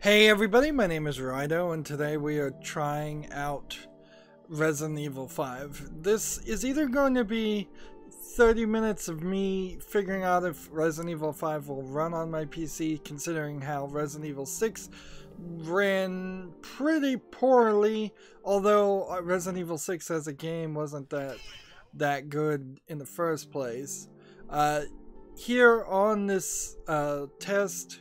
Hey everybody, my name is Rydo, and today we are trying out Resident Evil 5. This is either going to be 30 minutes of me figuring out if Resident Evil 5 will run on my PC, considering how Resident Evil 6 ran pretty poorly, although Resident Evil 6 as a game wasn't that good in the first place. Here on this test,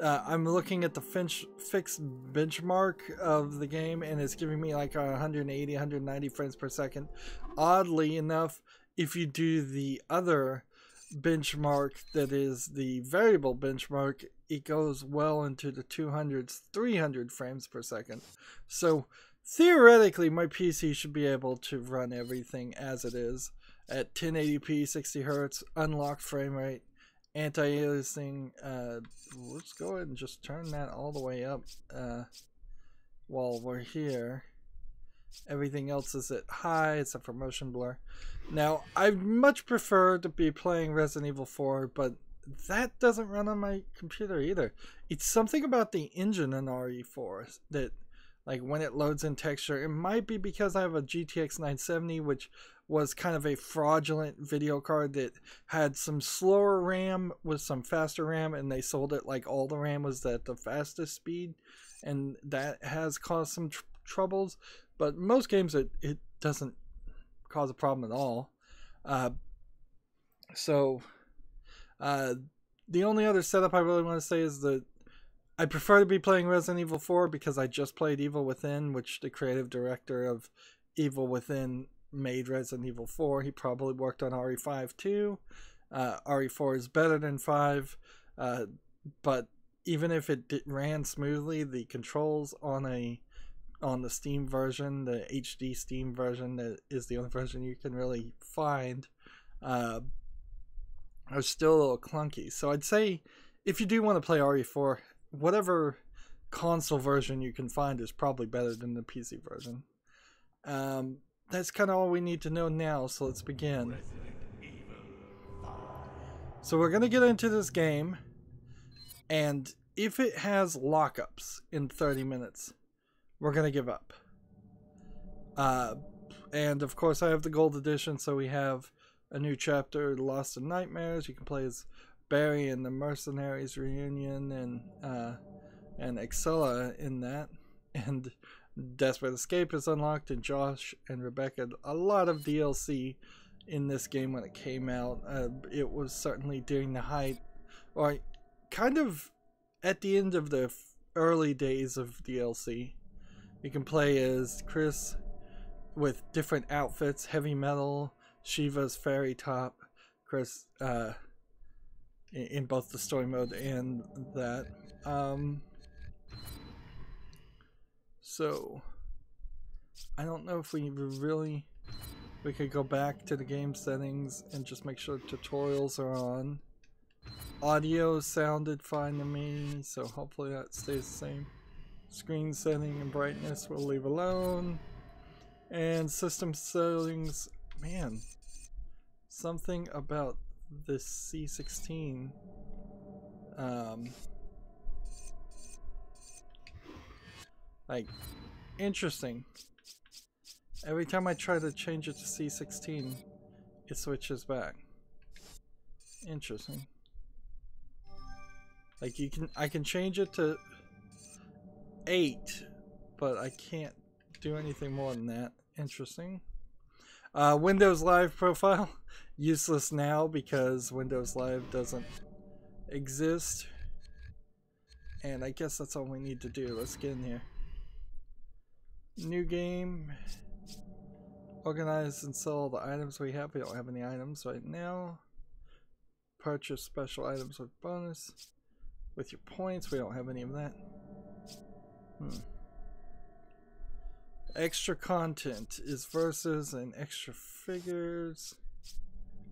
I'm looking at the fixed benchmark of the game, and it's giving me like 180, 190 frames per second. Oddly enough, if you do the other benchmark, that is the variable benchmark, it goes well into the 200s, 300 frames per second. So theoretically, my PC should be able to run everything as it is at 1080p, 60 Hz, unlocked frame rate, anti-aliasing. Let's go ahead and just turn that all the way up while we're here. Everything else is at high except for motion blur. Now, I'd much prefer to be playing Resident Evil 4, but that doesn't run on my computer either. It's something about the engine in RE4 that, like, when it loads in texture, it might be because I have a GTX 970, which was kind of a fraudulent video card that had some slower RAM with some faster RAM, and they sold it like all the RAM was at the fastest speed, and that has caused some troubles. But most games it doesn't cause a problem at all. The only other setup I really want to say is that I prefer to be playing Resident Evil 4 because I just played Evil Within, which the creative director of Evil Within made Resident Evil 4. He probably worked on RE5 too. RE4 is better than 5, but even if it ran smoothly, the controls on the Steam version, the HD Steam version, that is the only version you can really find, are still a little clunky. So I'd say if you do want to play RE4, whatever console version you can find is probably better than the PC version. That's kind of all we need to know now, so let's begin. So we're going to get into this game, and if it has lockups in 30 minutes, we're going to give up. And of course I have the gold edition, so we have a new chapter, Lost in Nightmares. You can play as Barry in the Mercenaries Reunion, and Excella in that, and Desperate Escape is unlocked, and Josh and Rebecca. A lot of DLC in this game when it came out. It was certainly during the height, or kind of at the end of the early days of DLC. You can play as Chris with different outfits, heavy metal, Sheva's fairy top, Chris in both the story mode and that. So I don't know if we could go back to the game settings and just make sure tutorials are on. Audio sounded fine to me, so hopefully that stays the same. Screen setting and brightness we'll leave alone. And system settings, man, something about this C16 like, interesting. Every time I try to change it to C16, it switches back. Interesting. Like, I can change it to 8, but I can't do anything more than that. Interesting. Windows Live profile, useless now because Windows Live doesn't exist. And I guess that's all we need to do. Let's get in here. New game. Organize and sell all the items we have. We don't have any items right now. Purchase special items with bonus. With your points, we don't have any of that. Extra content is versus and extra figures.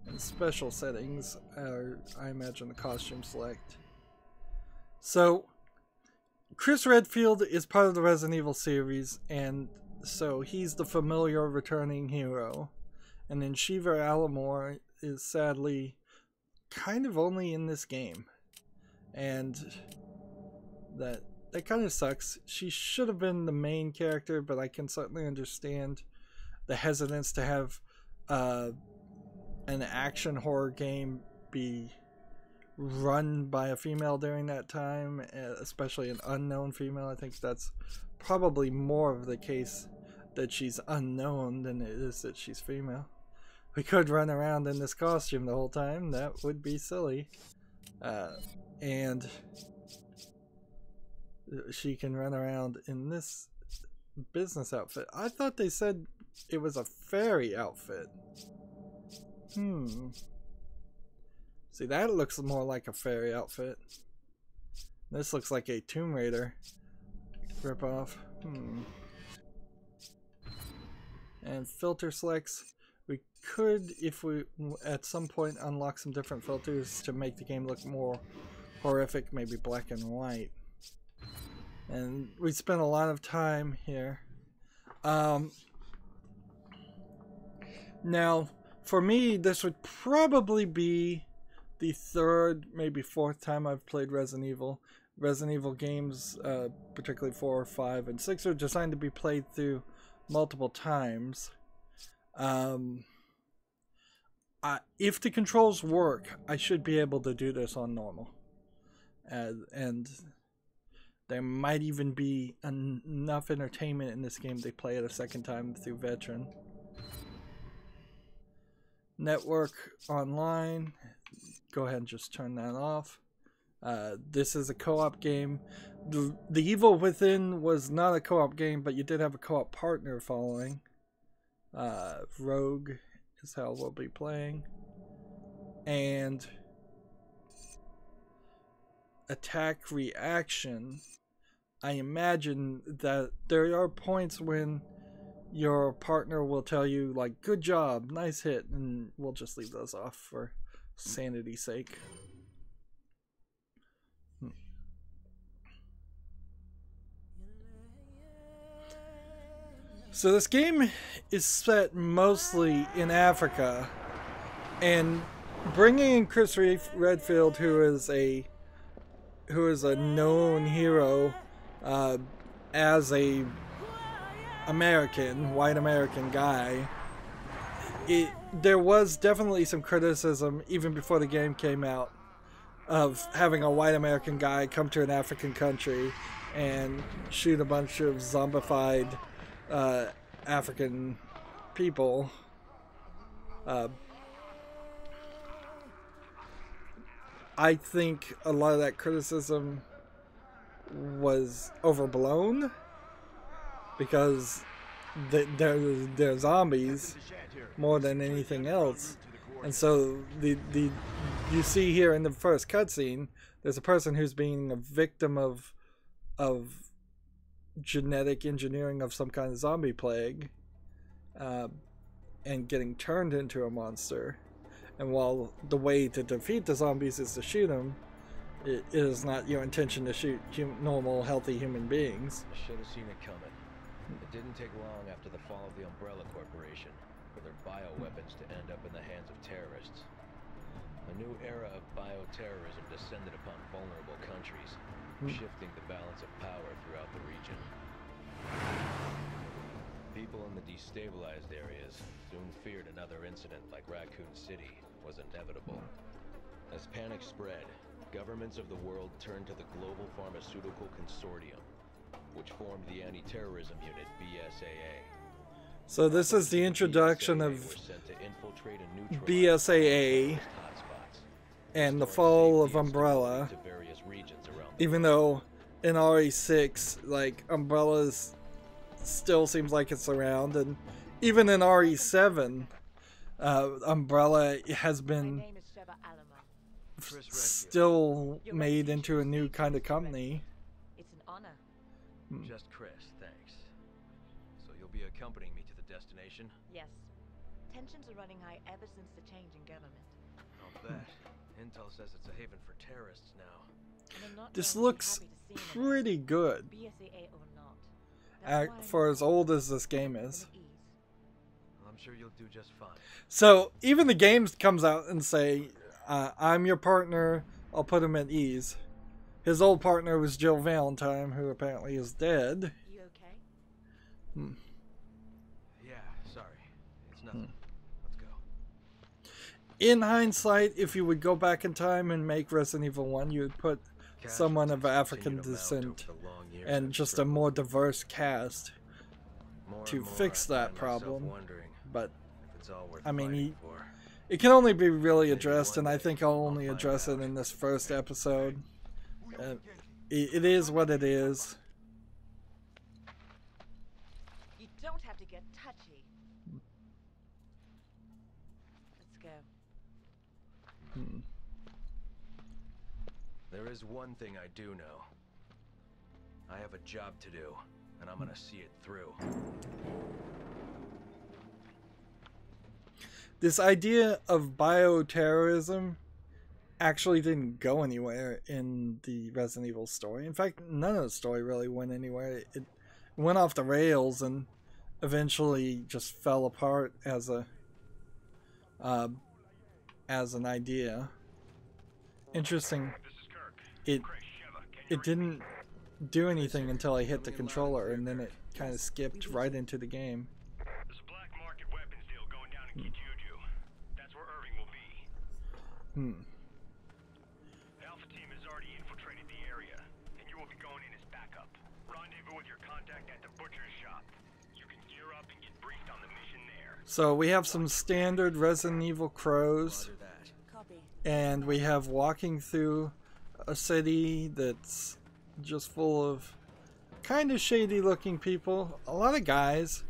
And special settings are, I imagine, the costume select. So Chris Redfield is part of the Resident Evil series, and so he's the familiar returning hero. And then Sheva Alomar is sadly kind of only in this game. And that that kind of sucks. She should have been the main character, but I can certainly understand the hesitance to have an action horror game be run by a female during that time, especially an unknown female. I think that's probably more of the case that she's unknown than it is that she's female. We could run around in this costume the whole time. That would be silly. And she can run around in this business outfit. I thought they said it was a fairy outfit. See, that looks more like a fairy outfit. This looks like a Tomb Raider ripoff. And filter selects. We could, if we at some point unlock some different filters to make the game look more horrific, maybe black and white. And we spent a lot of time here. Now, for me, this would probably be the third, maybe fourth time I've played Resident Evil. Resident Evil games, particularly 4, 5, and 6, are designed to be played through multiple times. If the controls work, I should be able to do this on normal. And there might even be enough entertainment in this game to play it a second time through veteran. Network online. Go ahead and just turn that off. This is a co-op game. The Evil Within was not a co-op game, but you did have a co-op partner following. Rogue is how we'll be playing. And attack reaction. I imagine that there are points when your partner will tell you, like, good job, nice hit, and we'll just leave those off for sanity's sake. So this game is set mostly in Africa, and bringing in Chris Redfield, who is a known hero as a white American guy, there was definitely some criticism even before the game came out of having a white American guy come to an African country and shoot a bunch of zombified African people. I think a lot of that criticism was overblown because they're zombies more than anything else. And so you see here in the first cutscene, there's a person who's being a victim of genetic engineering of some kind of zombie plague, and getting turned into a monster. And while the way to defeat the zombies is to shoot them, it is not your intention to shoot normal, healthy human beings. I should have seen it coming. It didn't take long after the fall of the Umbrella Corporation for their bioweapons to end up in the hands of terrorists. A new era of bioterrorism descended upon vulnerable countries, shifting the balance of power throughout the region. People in the destabilized areas soon feared another incident like Raccoon City was inevitable. As panic spread, governments of the world turned to the Global Pharmaceutical Consortium, which formed the anti-terrorism unit BSAA. So this is the introduction of BSAA and the fall of Umbrella. Even though in RE6, like, Umbrella's still seems like it's around, and even in RE7, Umbrella has been still made into a new kind of company. It's an honor. Just Chris, thanks. So you'll be accompanying me to the destination? Yes. Tensions are running high ever since the change in government. I'll bet. Intel says it's a haven for terrorists now. This looks pretty good. BSAA or not. For as old as this game is. I'm sure you'll do just fine. So even the game comes out and say, I'm your partner, I'll put him at ease. His old partner was Jill Valentine, who apparently is dead. You okay? Yeah, sorry. It's nothing. Let's go. In hindsight, if you would go back in time and make Resident Evil 1, you would put someone of African descent and just a more diverse cast to fix that problem. But, I mean, it can only be really addressed, and I think I'll only address it in this first episode. It is what it is. You don't have to get touchy. Let's go. There is one thing I do know. I have a job to do, and I'm gonna see it through. This idea of bioterrorism actually didn't go anywhere in the Resident Evil story. In fact, none of the story really went anywhere. It went off the rails and eventually just fell apart as an idea. Interesting. It didn't do anything until I hit the controller, and then it kind of skipped right into the game. There's a black market weapons deal going down in Kituju. That's where Irving will be. Alpha team has already infiltrated the area, and you will be going in as backup. Rendezvous with your contact at the butcher's shop. You can gear up and get briefed on the mission there. So we have some standard Resident Evil crows, and we have walking through a city that's just full of kind of shady looking people, a lot of guys.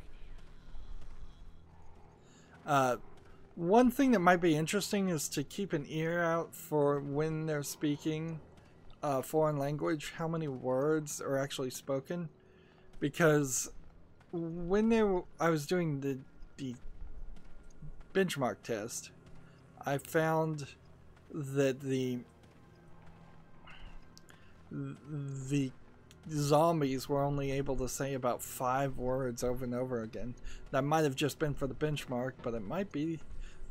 One thing that might be interesting is to keep an ear out for when they're speaking foreign language, how many words are actually spoken, because when I was doing the benchmark test, I found that the zombies were only able to say about 5 words over and over again. That might have just been for the benchmark, but it might be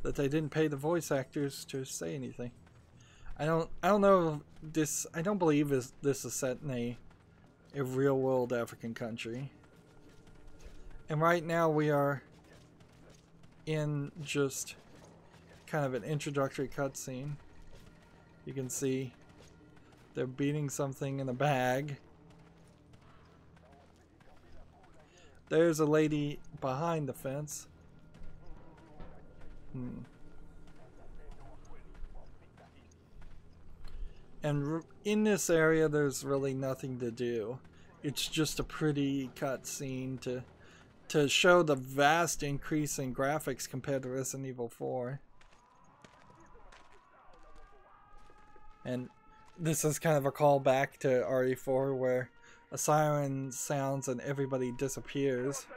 that they didn't pay the voice actors to say anything. I don't know this. I don't believe this is set in a real world African country. And right now we are in just kind of an introductory cutscene. You can see they're beating something in a bag. There's a lady behind the fence. And in this area, there's really nothing to do. It's just a pretty cutscene to show the vast increase in graphics compared to Resident Evil 4. And this is kind of a callback to RE4, where a siren sounds and everybody disappears.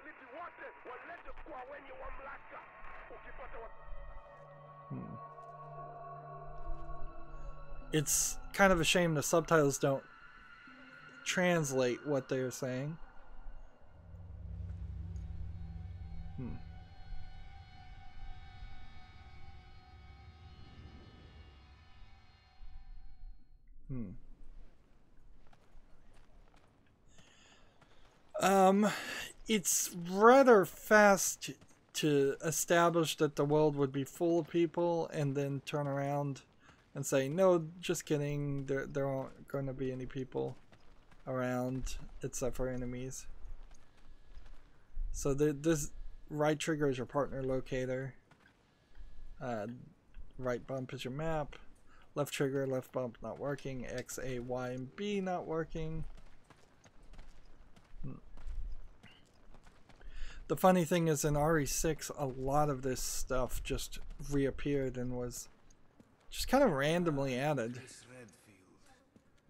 It's kind of a shame the subtitles don't translate what they're saying. It's rather fast to establish that the world would be full of people and then turn around and say, no, just kidding, there aren't going to be any people around except for enemies. So this right trigger is your partner locator, right bump is your map, left trigger, left bump not working, X, A, Y, and B not working. The funny thing is, in RE6, a lot of this stuff just reappeared and was just kind of randomly added. This Redfield.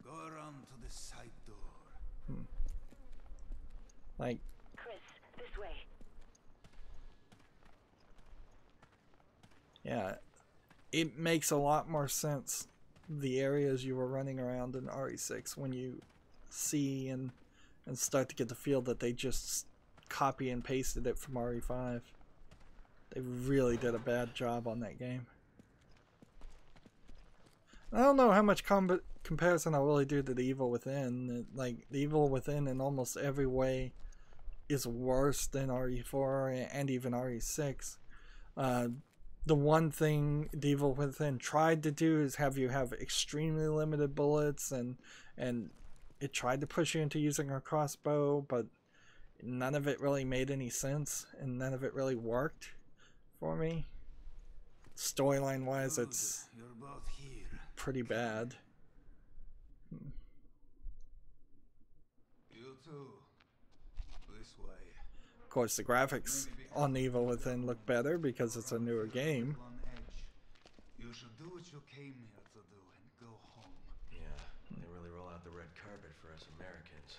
Go around to the side door. Like, Chris, this way. yeah, it makes a lot more sense, the areas you were running around in RE6, when you see and start to get the feel that they just copy and pasted it from RE5. They really did a bad job on that game. I don't know how much comparison I'll really do to the Evil Within. Like, the Evil Within in almost every way is worse than RE4 and even RE6. The one thing the Evil Within tried to do is have you have extremely limited bullets, and it tried to push you into using a crossbow, but none of it really made any sense, and none of it really worked for me. Storyline wise, it's pretty bad. You too. This way. Of course, the graphics on Evil Within look better because it's a newer game. You should do what you came here to do and go home. Yeah, they really roll out the red carpet for us Americans.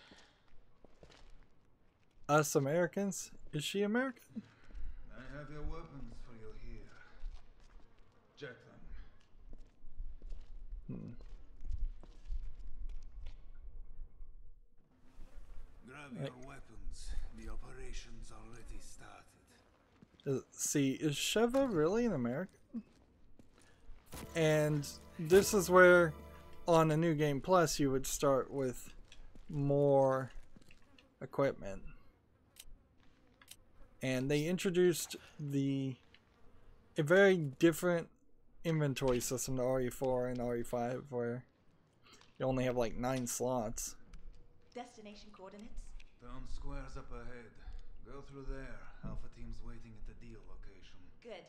Us Americans? Is she American? I have your weapons for you here. Check them. Grab your weapons. The operation's already started. See, is Sheva really an American? And this is where, on a New Game Plus, you would start with more equipment. And they introduced a very different inventory system to RE4 and RE5, where you only have like 9 slots. Destination coordinates? Town square's up ahead. Go through there. Alpha team's waiting at the deal location. Good.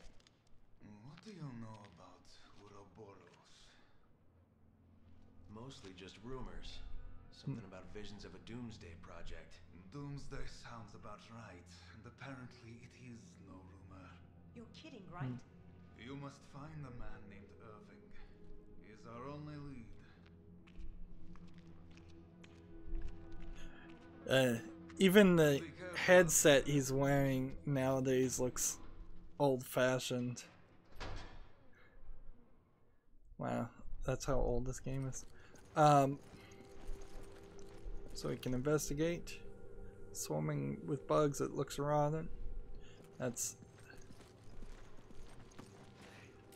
What do you know about Ouroboros? Mostly just rumors. Something about visions of a doomsday project. Doomsday sounds about right, and apparently it is no rumor. You're kidding, right? You must find a man named Irving. He's our only lead. Even the headset he's wearing nowadays looks old-fashioned. Wow, that's how old this game is. So we can investigate. Swarming with bugs, it looks rotten. That's...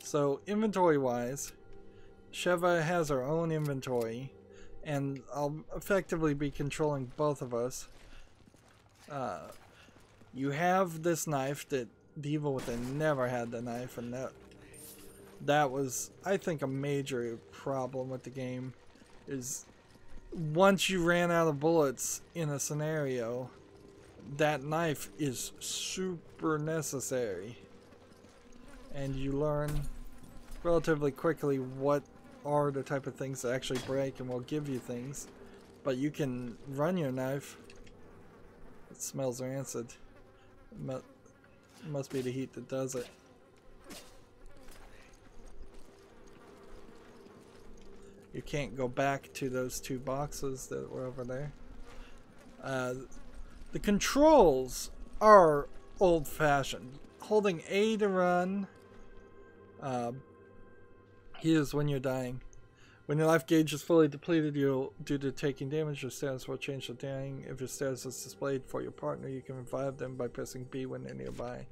So, inventory-wise, Sheva has her own inventory, and I'll effectively be controlling both of us. You have this knife that the Evil Within never had the knife, and that was, I think, a major problem with the game. Is once you ran out of bullets in a scenario, that knife is super necessary, and you learn relatively quickly what are the type of things that actually break and will give you things. But you can run your knife. It smells rancid. It must be the heat that does it. You can't go back to those 2 boxes that were over there. The controls are old-fashioned. Holding A to run. Here's when you're dying. When your life gauge is fully depleted, due to taking damage, your status will change to dying. If your status is displayed for your partner, you can revive them by pressing B when they're nearby.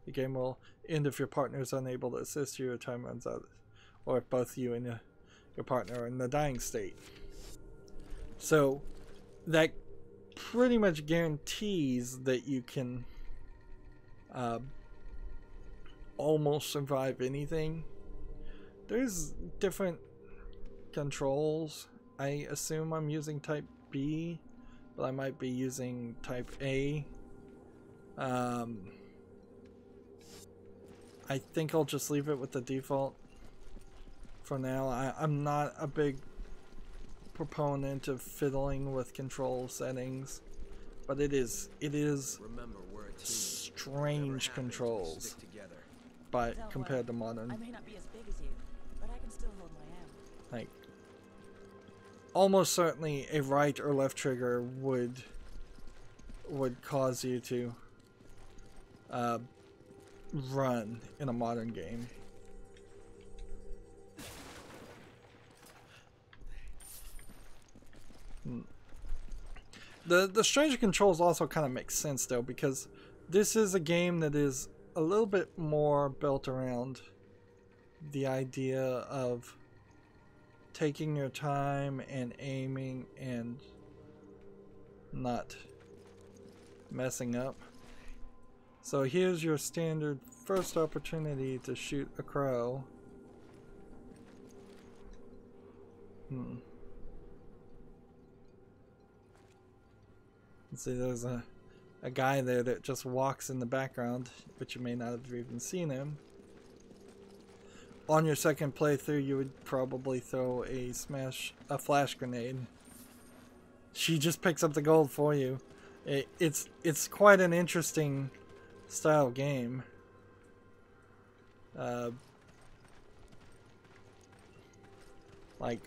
The game will end if your partner is unable to assist you or time runs out, or if both you and your partner are in the dying state. So that pretty much guarantees that you can almost survive anything. There's different controls. I assume I'm using type B, but I might be using type A. I think I'll just leave it with the default for now. I'm not a big proponent of fiddling with control settings, but it is Remember, we're a team. strange controls compared to modern. I may not be as big as you, but I can still hold my own. Like, almost certainly a right or left trigger would cause you to run in a modern game. The stranger controls also kind of make sense though, because this is a game that is a little bit more built around the idea of taking your time and aiming and not messing up. So here's your standard first opportunity to shoot a crow. See, there's a guy there that just walks in the background, but you may not have even seen him. On your second playthrough, you would probably throw a flash grenade. She just picks up the gold for you. It's quite an interesting style game. Like,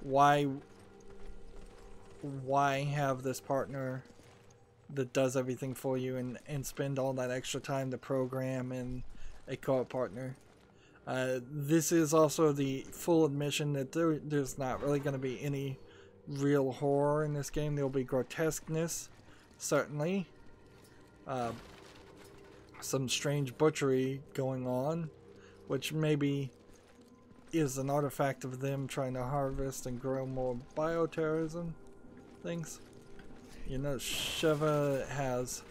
why have this partner that does everything for you and spend all that extra time to program in a co-op partner? This is also the full admission that there's not really going to be any real horror in this game. There'll be grotesqueness, certainly. Some strange butchery going on, which maybe is an artifact of them trying to harvest and grow more bioterrorism things. You know, Sheva has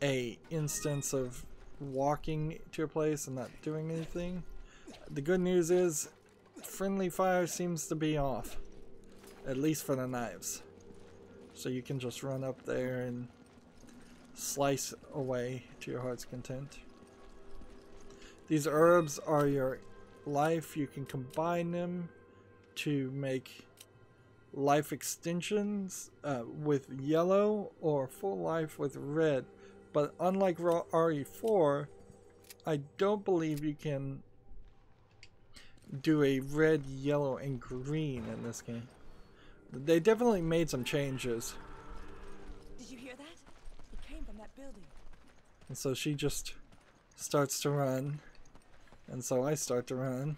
a instance of walking to a place and not doing anything. The good news is friendly fire seems to be off, at least for the knives, so you can just run up there and slice away to your heart's content. These herbs are your life. You can combine them to make life extensions with yellow, or full life with red. But unlike RE4, I don't believe you can do a red, yellow, and green in this game. They definitely made some changes. Did you hear that? It came from that building. And so she just starts to run. And so I start to run.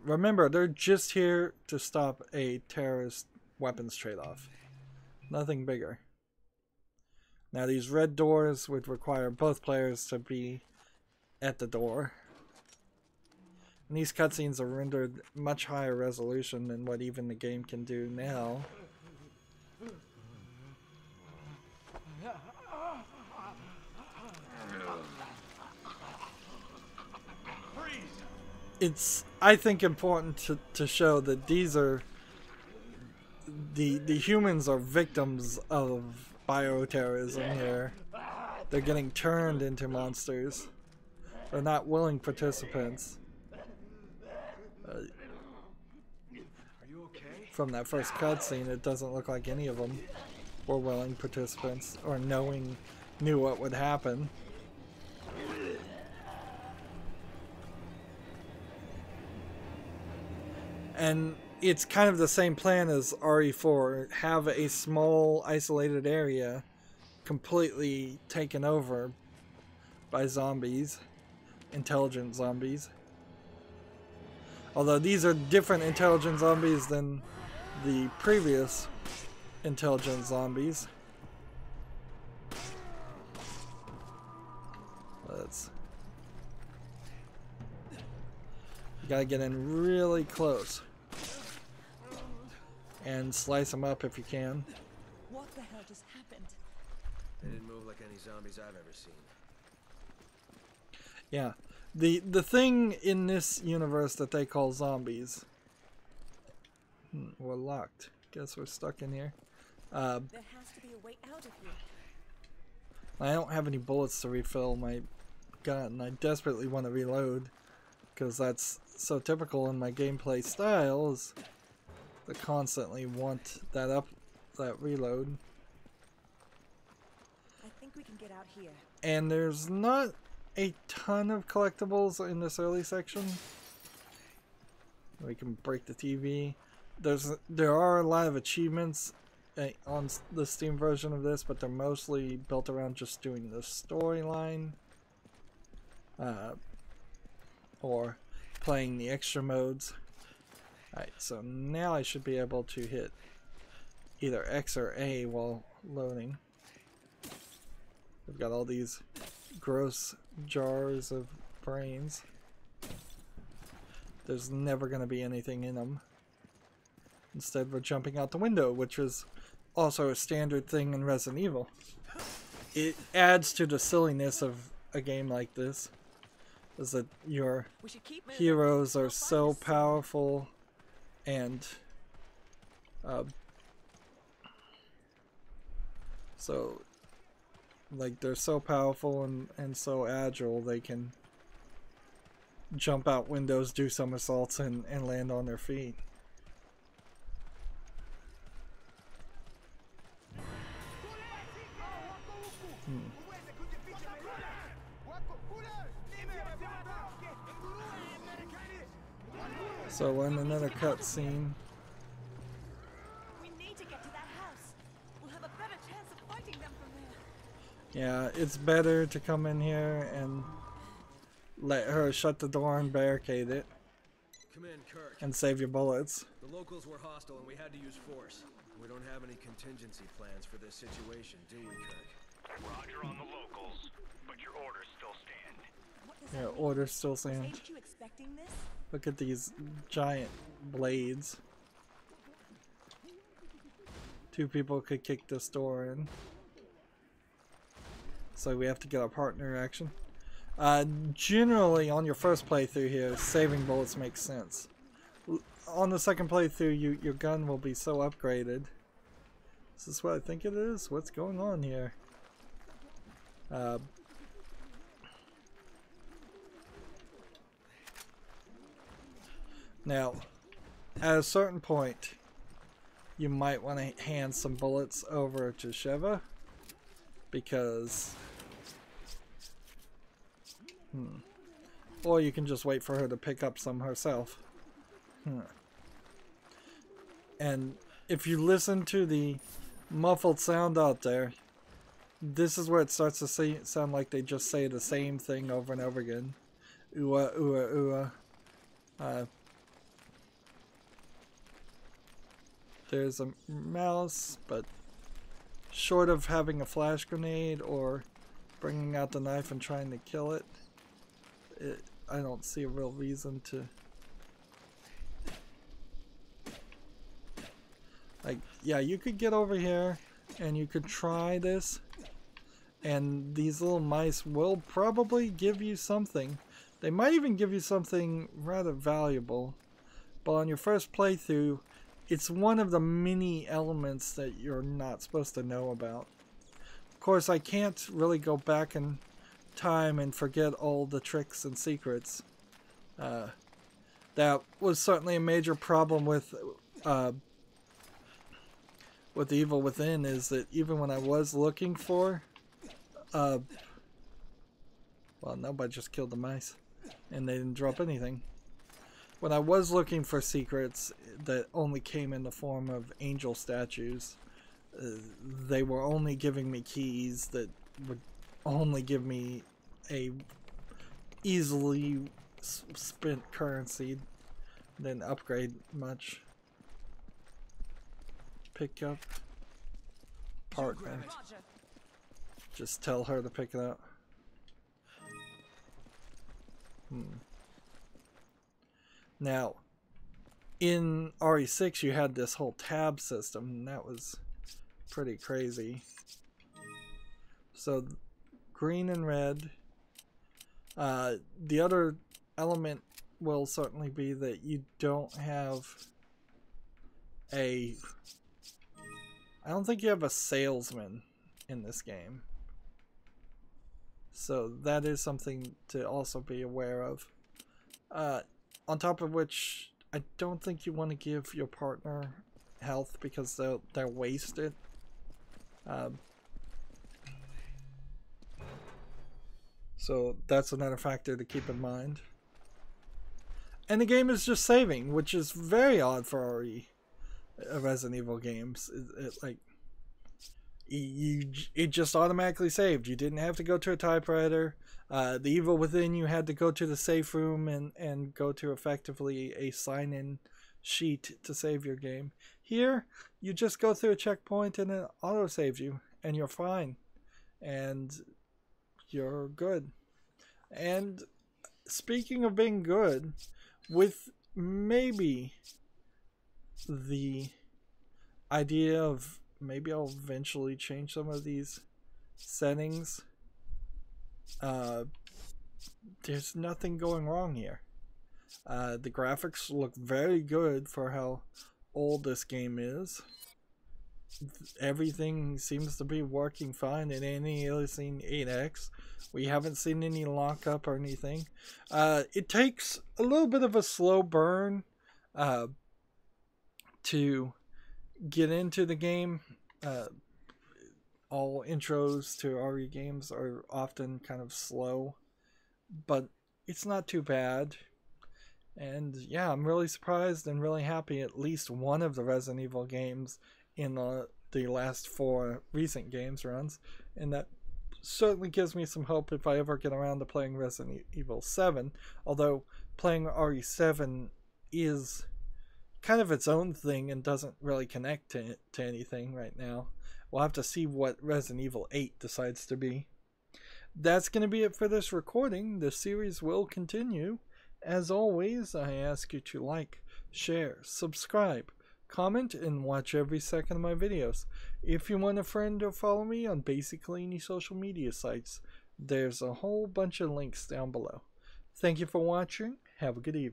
Remember, they're just here to stop a terrorist weapons trade-off. Nothing bigger. Now these red doors would require both players to be at the door. And these cutscenes are rendered much higher resolution than what even the game can do now. It's, I think, important to show that these are the humans are victims of bioterrorism here. They're getting turned into monsters. They're not willing participants. Are you okay? From that first cutscene, it doesn't look like any of them were willing participants or knew what would happen. And it's kind of the same plan as RE4. Have a small isolated area completely taken over by zombies, intelligent zombies. Although these are different intelligent zombies than the previous intelligent zombies. You gotta get in really close and slice them up if you can. What the hell just happened? They didn't move like any zombies I've ever seen. Yeah, the thing in this universe that they call zombies. We're locked. Guess we're stuck in here. There has to be a way out of here. I don't have any bullets to refill my gun. I desperately want to reload, because that's so typical in my gameplay style, is to constantly want that reload. I think we can get out here. And there's not a ton of collectibles in this early section. We can break the TV. There are a lot of achievements on the Steam version of this, but they're mostly built around just doing the storyline, or playing the extra modes. Alright, so now I should be able to hit either X or A while loading. We've got all these gross jars of brains. there's never going to be anything in them. Instead, we're jumping out the window, which is also a standard thing in Resident Evil. It adds to the silliness of a game like this, is that your heroes are so powerful and so like they're so powerful and so agile they can jump out windows, do somersaults, and land on their feet. So in another cutscene. We need to get to that house. We'll have a better chance of fighting them from there. Yeah, it's better to come in here and let her shut the door and barricade it. Come in, Kirk. And save your bullets. The locals were hostile and we had to use force. We don't have any contingency plans for this situation, do we, Kirk? Roger on the locals, but your orders still stand. What does Yeah, that mean? orders still Was stand. HQ expecting this? Look at these giant blades. 2 people could kick this door in. So we have to get our partner action. Generally, on your first playthrough here, saving bullets makes sense. On the second playthrough, your gun will be so upgraded. Is this what I think it is? What's going on here? Now, at a certain point, you might want to hand some bullets over to Sheva, because or you can just wait for her to pick up some herself. And if you listen to the muffled sound out there, this is where it starts to sound like they just say the same thing over and over again. Ooh-ah, ooh-ah, ooh-ah. There's a mouse, but short of having a flash grenade or bringing out the knife and trying to kill it, I don't see a real reason to. Like, yeah, you could get over here and you could try this, and these little mice will probably give you something. They might even give you something rather valuable, but on your first playthrough, it's one of the many elements that you're not supposed to know about. Of course, I can't really go back in time and forget all the tricks and secrets. That was certainly a major problem with Evil Within, is that even when I was looking for well, nobody just killed the mice and they didn't drop anything. When I was looking for secrets that only came in the form of angel statues, they were only giving me keys that would only give me a easily spent currency, didn't upgrade much. Pick up partner. Just tell her to pick it up. Now, in RE6 you had this whole tab system, and that was pretty crazy. So, green and red. The other element will certainly be that you don't have I don't think you have a salesman in this game. So that is something to also be aware of. On top of which, I don't think you want to give your partner health because they'll waste it. So that's another factor to keep in mind. And the game is just saving, which is very odd for Resident Evil games. It just automatically saved. You didn't have to go to a typewriter. The Evil Within, you had to go to the safe room and go to effectively a sign-in sheet to save your game. Here, you just go through a checkpoint and it auto-saves you, and you're fine. And you're good. And speaking of being good, with maybe the idea of maybe I'll eventually change some of these settings. There's nothing going wrong here. The graphics look very good for how old this game is. Everything seems to be working fine in Aliasing 8X. We haven't seen any lockup or anything. It takes a little bit of a slow burn to get into the game. All intros to RE games are often kind of slow, but it's not too bad. And yeah, I'm really surprised and really happy at least one of the Resident Evil games in the last 4 recent games runs, and that certainly gives me some hope if I ever get around to playing Resident Evil 7, although playing RE7 is kind of its own thing and doesn't really connect to anything right now. We'll have to see what Resident Evil 8 decides to be. That's going to be it for this recording. The series will continue. As always, I ask you to like, share, subscribe, comment, and watch every second of my videos. If you want a friend or follow me on basically any social media sites, there's a whole bunch of links down below. Thank you for watching. Have a good evening.